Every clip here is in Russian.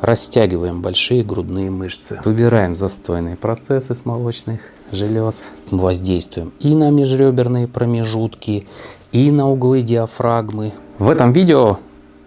Растягиваем большие грудные мышцы. Выбираем застойные процессы с молочных желез. Воздействуем и на межреберные промежутки, и на углы диафрагмы. В этом видео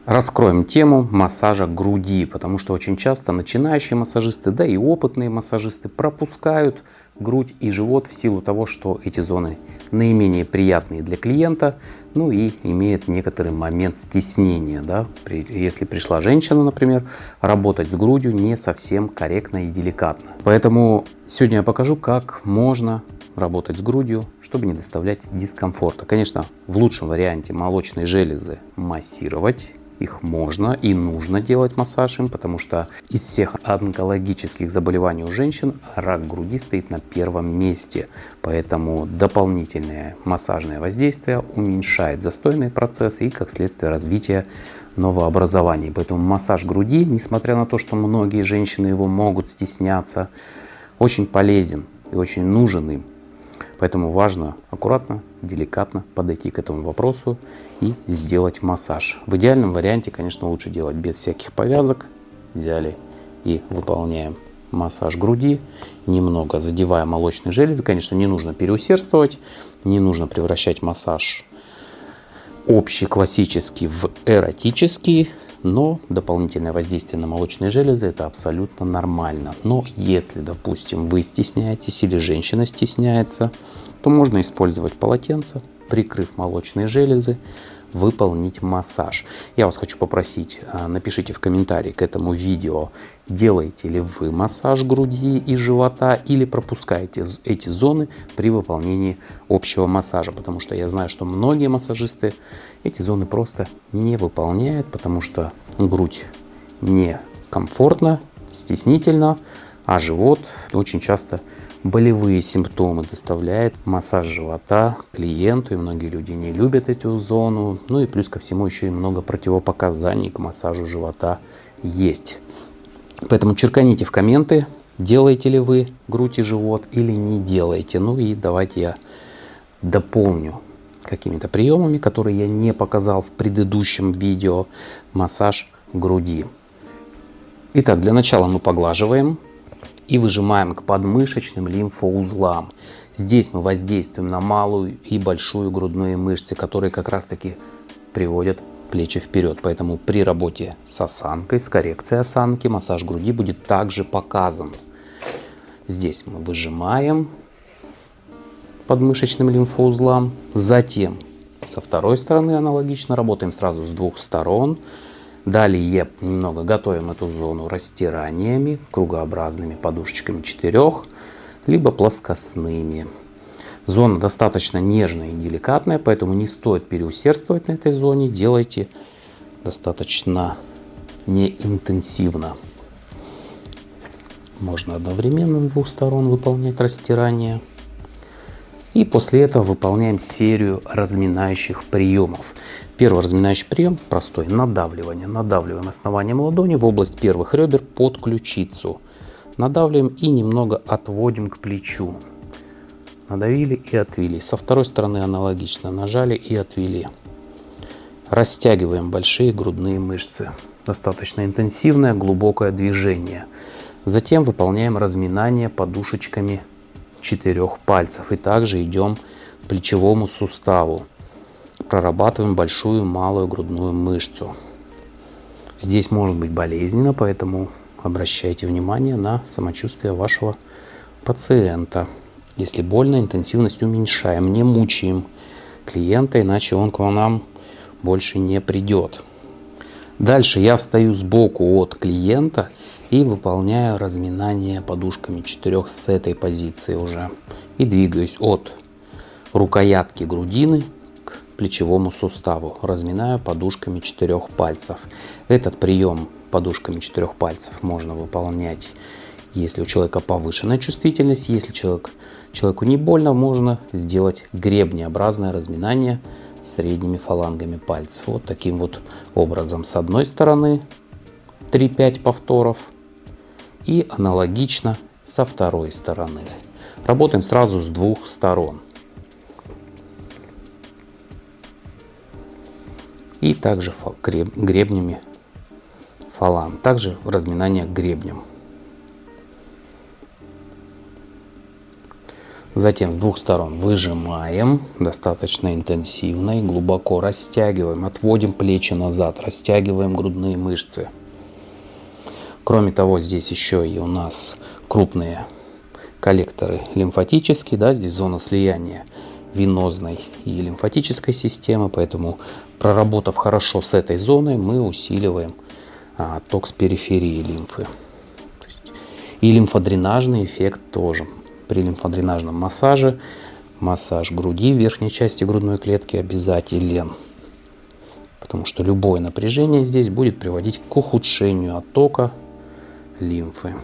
раскроем тему массажа груди, потому что очень часто начинающие массажисты, да и опытные массажисты пропускают грудь и живот в силу того, что эти зоны наименее приятные для клиента, ну и имеет некоторый момент стеснения, да? Если пришла женщина, например, работать с грудью не совсем корректно и деликатно. Поэтому сегодня я покажу, как можно работать с грудью, чтобы не доставлять дискомфорта. Конечно, в лучшем варианте молочные железы массировать. Их можно и нужно делать массаж им, потому что из всех онкологических заболеваний у женщин рак груди стоит на первом месте. Поэтому дополнительное массажное воздействие уменьшает застойные процессы и, как следствие, развитие новообразований. Поэтому массаж груди, несмотря на то, что многие женщины его могут стесняться, очень полезен и очень нужен им. Поэтому важно аккуратно, деликатно подойти к этому вопросу и сделать массаж. В идеальном варианте, конечно, лучше делать без всяких повязок. Взяли и выполняем массаж груди, немного задевая молочные железы. Конечно, не нужно переусердствовать, не нужно превращать массаж общий, классический в эротический. Но дополнительное воздействие на молочные железы — это абсолютно нормально. Но если, допустим, вы стесняетесь или женщина стесняется, то можно использовать полотенце, прикрыв молочные железы, выполнить массаж. Я вас хочу попросить, напишите в комментарии к этому видео, делаете ли вы массаж груди и живота или пропускаете эти зоны при выполнении общего массажа. Потому что я знаю, что многие массажисты эти зоны просто не выполняют, потому что грудь некомфортно, стеснительно, а живот очень часто болевые симптомы доставляет массаж живота клиенту, и многие люди не любят эту зону. Ну и плюс ко всему еще и много противопоказаний к массажу живота есть. Поэтому черканите в комменты, делаете ли вы грудь и живот или не делаете. Ну и давайте я дополню какими-то приемами, которые я не показал в предыдущем видео, массаж груди. Итак, для начала мы поглаживаем и выжимаем к подмышечным лимфоузлам. Здесь мы воздействуем на малую и большую грудные мышцы, которые как раз таки приводят плечи вперед. Поэтому при работе с осанкой, с коррекцией осанки, массаж груди будет также показан. Здесь мы выжимаем подмышечным лимфоузлам. Затем со второй стороны аналогично работаем сразу с двух сторон. Далее немного готовим эту зону растираниями, кругообразными подушечками 4, либо плоскостными. Зона достаточно нежная и деликатная, поэтому не стоит переусердствовать на этой зоне. Делайте достаточно неинтенсивно. Можно одновременно с двух сторон выполнять растирание. И после этого выполняем серию разминающих приемов. Первый разминающий прием простой. Надавливание. Надавливаем основанием ладони в область первых ребер под ключицу. Надавливаем и немного отводим к плечу. Надавили и отвели. Со второй стороны аналогично. Нажали и отвели. Растягиваем большие грудные мышцы. Достаточно интенсивное, глубокое движение. Затем выполняем разминание подушечками 4 пальцев. И также идем к плечевому суставу. Прорабатываем большую и малую грудную мышцу. Здесь может быть болезненно, поэтому обращайте внимание на самочувствие вашего пациента. Если больно, интенсивность уменьшаем, не мучаем клиента, иначе он к нам больше не придет. Дальше я встаю сбоку от клиента и выполняю разминание подушками 4 с этой позиции уже. И двигаюсь от рукоятки грудины к плечевому суставу. Разминаю подушками 4 пальцев. Этот прием подушками 4 пальцев можно выполнять, если у человека повышенная чувствительность. Если человеку не больно, можно сделать гребнеобразное разминание средними фалангами пальцев. Вот таким вот образом. С одной стороны 3-5 повторов. И аналогично со второй стороны. Работаем сразу с двух сторон. И также гребнями фаланг. Также разминание гребнем. Затем с двух сторон выжимаем достаточно интенсивно и глубоко растягиваем, отводим плечи назад, растягиваем грудные мышцы. Кроме того, здесь еще и у нас крупные коллекторы лимфатические, да, здесь зона слияния венозной и лимфатической системы, поэтому проработав хорошо с этой зоной, мы усиливаем ток с периферии лимфы. И лимфодренажный эффект тоже. При лимфодренажном массаже, массаж груди, верхней части грудной клетки обязателен. Потому что любое напряжение здесь будет приводить к ухудшению оттока лимфы.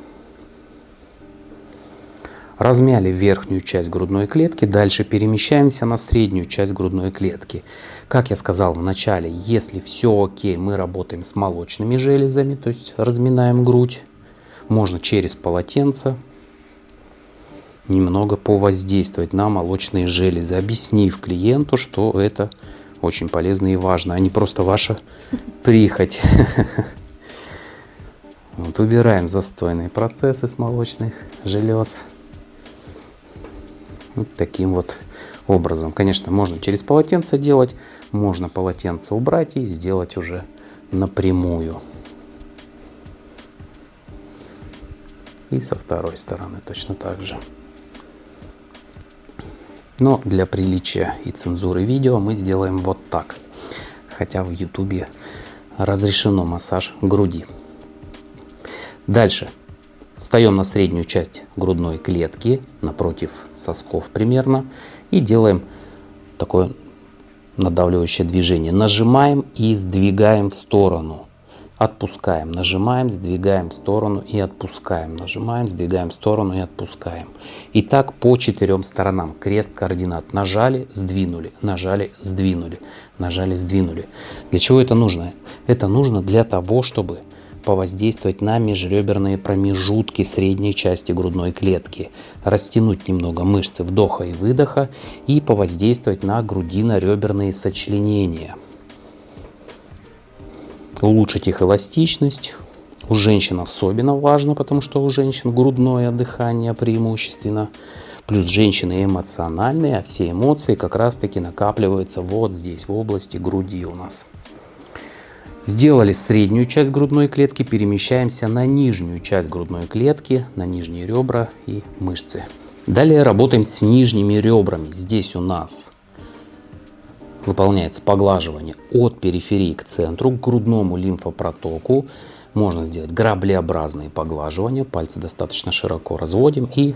Размяли верхнюю часть грудной клетки, дальше перемещаемся на среднюю часть грудной клетки. Как я сказал в начале, если все окей, мы работаем с молочными железами, то есть разминаем грудь. Можно через полотенце немного повоздействовать на молочные железы, объяснив клиенту, что это очень полезно и важно, а не просто ваша прихоть. Вот, убираем застойные процессы с молочных желез. Вот таким вот образом. Конечно, можно через полотенце делать, можно полотенце убрать и сделать уже напрямую. И со второй стороны точно так же. Но для приличия и цензуры видео мы сделаем вот так. Хотя в YouTube разрешено массаж груди. Дальше. Встаем на среднюю часть грудной клетки, напротив сосков примерно. И делаем такое надавливающее движение. Нажимаем и сдвигаем в сторону. Отпускаем, нажимаем, сдвигаем в сторону и отпускаем. Нажимаем, сдвигаем в сторону и отпускаем. И так по 4 сторонам. Крест координат. Нажали, сдвинули, нажали, сдвинули, нажали, сдвинули. Для чего это нужно? Это нужно для того, чтобы повоздействовать на межреберные промежутки средней части грудной клетки. Растянуть немного мышцы вдоха и выдоха и повоздействовать на грудино-реберные сочленения. Улучшить их эластичность. У женщин особенно важно, потому что у женщин грудное дыхание преимущественно. Плюс женщины эмоциональные, а все эмоции как раз таки накапливаются вот здесь, в области груди у нас. Сделали среднюю часть грудной клетки, перемещаемся на нижнюю часть грудной клетки, на нижние ребра и мышцы. Далее работаем с нижними ребрами. Здесь у нас выполняется поглаживание от периферии к центру, к грудному лимфопротоку. Можно сделать граблеобразные поглаживания. Пальцы достаточно широко разводим и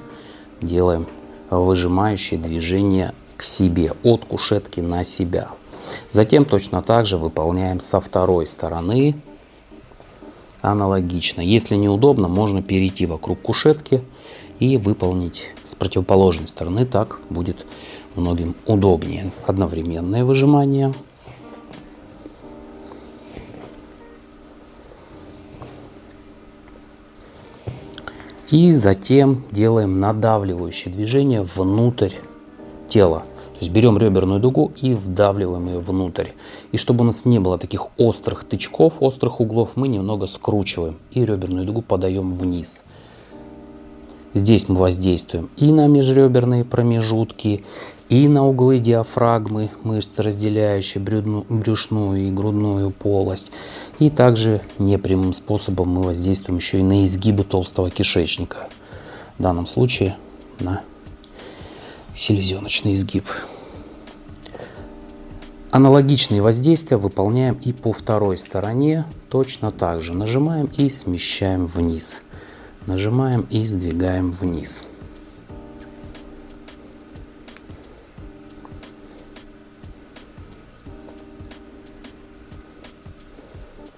делаем выжимающие движения к себе, от кушетки на себя. Затем точно так же выполняем со второй стороны. Аналогично. Если неудобно, можно перейти вокруг кушетки и выполнить с противоположной стороны. Так будет многим удобнее. Одновременное выжимание. И затем делаем надавливающее движение внутрь тела. То есть берем реберную дугу и вдавливаем ее внутрь. И чтобы у нас не было таких острых тычков, острых углов, мы немного скручиваем и реберную дугу подаем вниз. Здесь мы воздействуем и на межреберные промежутки, и на углы диафрагмы, мышцы, разделяющие брюшную и грудную полость. И также непрямым способом мы воздействуем еще и на изгибы толстого кишечника. В данном случае на селезеночный изгиб. Аналогичные воздействия выполняем и по второй стороне. Точно так же нажимаем и смещаем вниз. Нажимаем и сдвигаем вниз.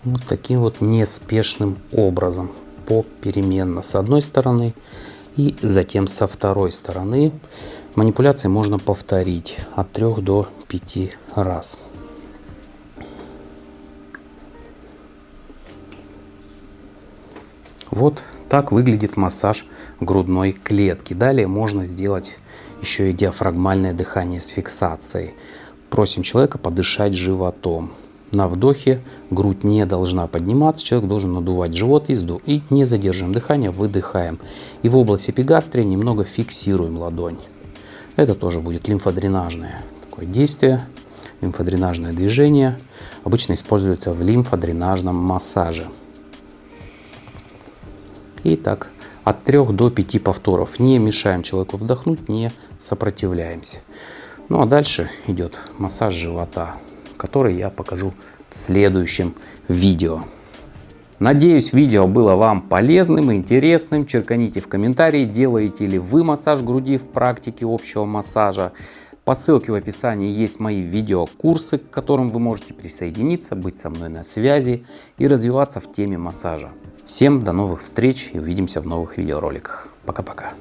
Вот таким вот неспешным образом, попеременно с одной стороны и затем со второй стороны. Манипуляции можно повторить от 3 до 5 раз. Вот так выглядит массаж грудной клетки. Далее можно сделать еще и диафрагмальное дыхание с фиксацией. Просим человека подышать животом. На вдохе грудь не должна подниматься, человек должен надувать живот и не задерживаем дыхание, выдыхаем. И в области эпигастрия немного фиксируем ладонь. Это тоже будет лимфодренажное такое действие, лимфодренажное движение. Обычно используется в лимфодренажном массаже. И так от 3 до 5 повторов. Не мешаем человеку вдохнуть, не сопротивляемся. Ну а дальше идет массаж живота, который я покажу в следующем видео. Надеюсь, видео было вам полезным и интересным. Черканите в комментарии, делаете ли вы массаж груди в практике общего массажа. По ссылке в описании есть мои видеокурсы, к которым вы можете присоединиться, быть со мной на связи и развиваться в теме массажа. Всем до новых встреч и увидимся в новых видеороликах. Пока-пока.